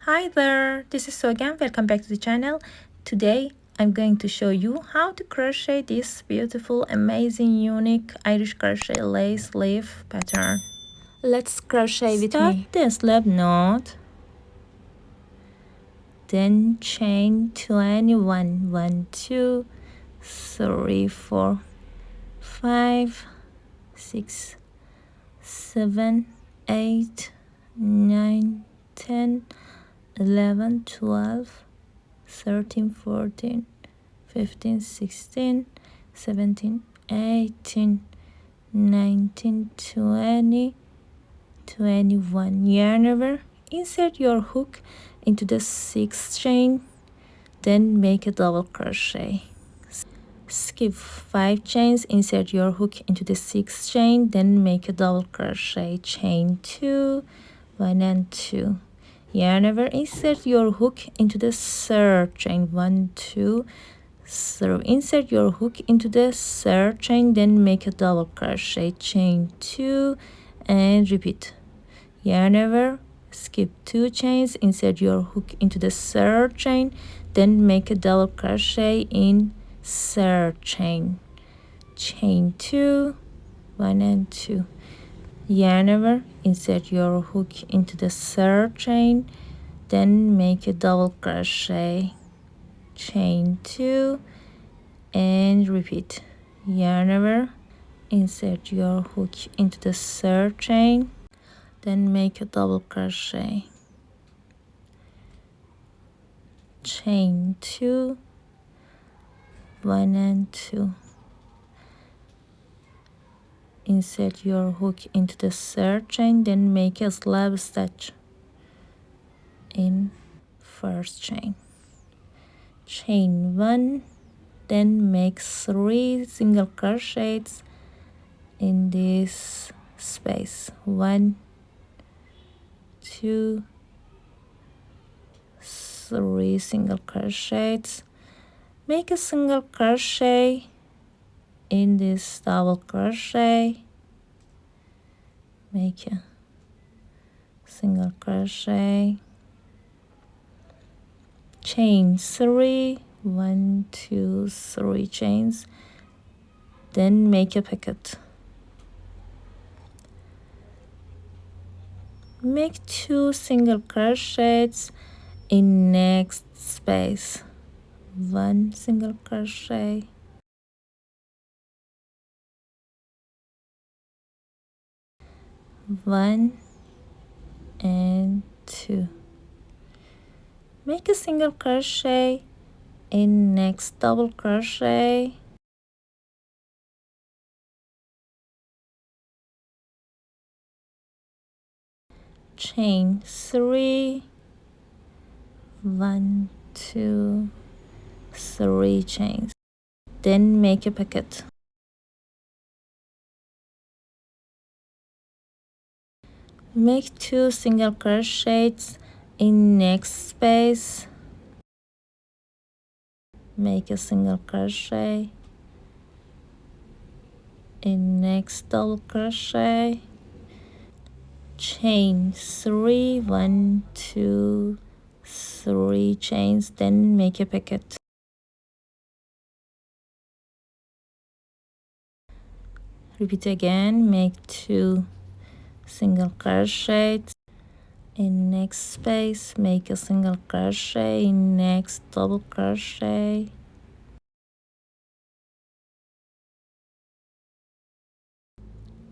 Hi there, this is Sogan. Welcome back to the channel. Today I'm going to show you how to crochet this beautiful, amazing, unique Irish crochet lace leaf pattern. Let's crochet with me. Start the slip knot, then chain 21, 1, 2, 3, 4, 5, 6, 7, 8, 9, 10, 11, 12, 13, 14, 15, 16, 17, 18, 19, 20, 21. Yarn over, insert your hook into the 6th chain, then make a double crochet. Skip 5 chains, insert your hook into the 6th chain, then make a double crochet. Chain 2, 1 and 2. Yarn over, insert your hook into the 3rd chain, 1, 2, 3. Insert your hook into the 3rd chain, then make a double crochet. Chain 2 and repeat. Yarn over, skip 2 chains, insert your hook into the 3rd chain, then make a double crochet in 3rd chain. Chain 2, 1 and 2. Yarn over, insert your hook into the 3rd chain, then make a double crochet. Chain 2 and repeat. Yarn over, insert your hook into the 3rd chain, then make a double crochet. Chain 2, 1 and 2. Insert your hook into the 3rd chain, then make a slab stitch in 1st chain. Chain 1, then make 3 single crochets in this space. 1, 2, 3 single crochets. Make a single crochet in this double crochet. Make a single crochet. Chain 3, 1, 2, 3 chains, then make a pocket. Make 2 single crochets in next space. 1 single crochet, 1 and 2. Make a single crochet in next double crochet, chain 3, 1, 2, 3 chains, then make a pocket. Make 2 single crochets in next space. Make a single crochet in next double crochet, chain 3, 1, 2, 3 chains, then make a pocket. Repeat again. Make 2 single crochets in next space, make a single crochet in next double crochet,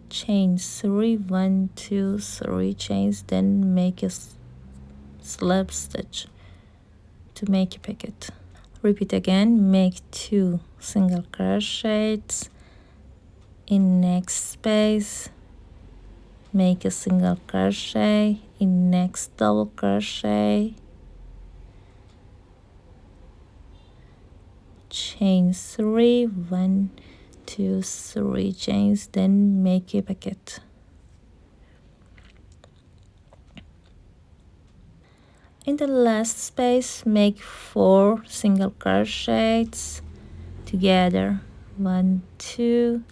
chain 3, 1, 2, 3 chains, then make a slip stitch to make a pocket. Repeat again. Make 2 single crochets in next space, make a single crochet in next double crochet, chain 3, 1, 2, 3 chains, then make a pocket. In the last space, make 4 single crochets together. 1, 2,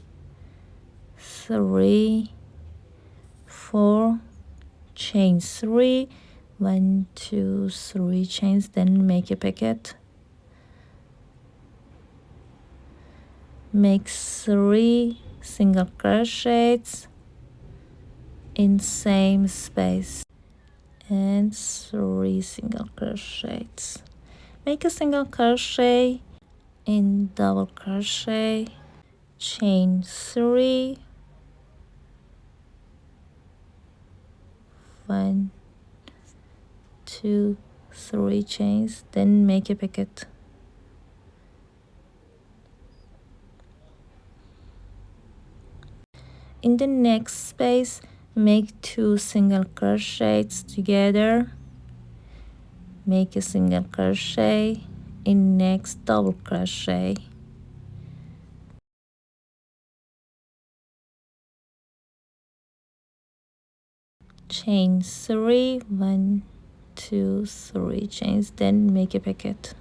3, 4, chain 3, 1 2 3 chains, then make a pocket. Make 3 single crochets in same space and 3 single crochets. Make a single crochet in double crochet, chain 3, 1 2 3 chains, then make a pocket. In the next space, make 2 single crochets together. Make a single crochet in next double crochet. Chain 3, 1 2 3 chains, then make a pocket.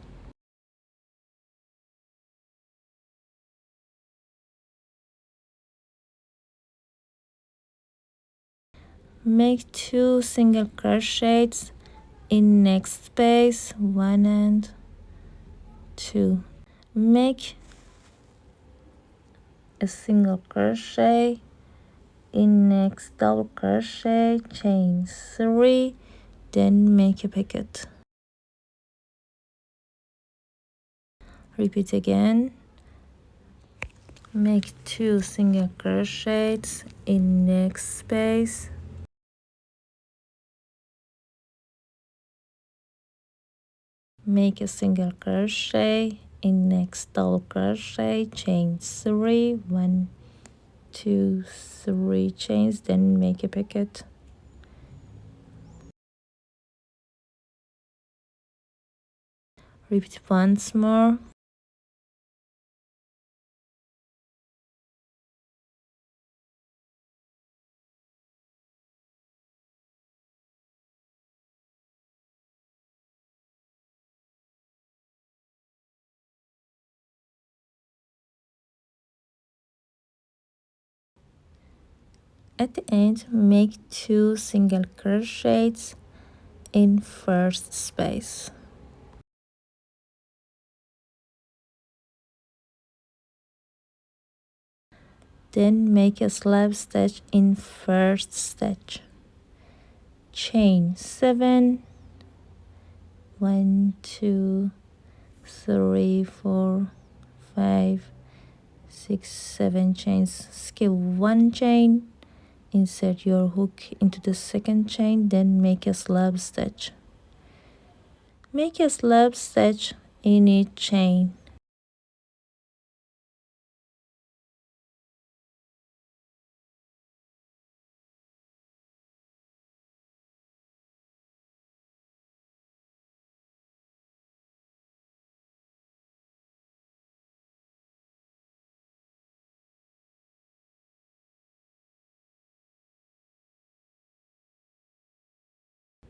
Make 2 single crochets in next space, 1 and 2. Make a single crochet in next double crochet, chain 3, then make a pocket. Repeat again. Make 2 single crochets in next space, make a single crochet in next double crochet, chain 3, 1 2 3 chains, then make a pocket. Repeat once more. At the end, make 2 single crochets in first space. Then make a slab stitch in first stitch. Chain 7, 1 2 3 4 5 6 7 chains. Skip 1 chain, insert your hook into the second chain, then make a slab stitch. Make a slab stitch in each chain.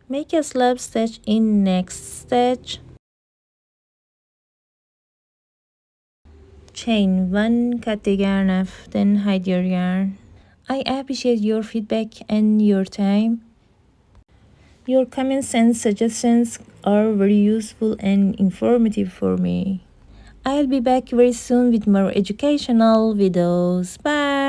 Make a slab stitch in next stitch. Chain 1, cut the yarn off, then hide your yarn. I appreciate your feedback and your time. Your comments and suggestions are very useful and informative for me. I'll be back very soon with more educational videos. Bye!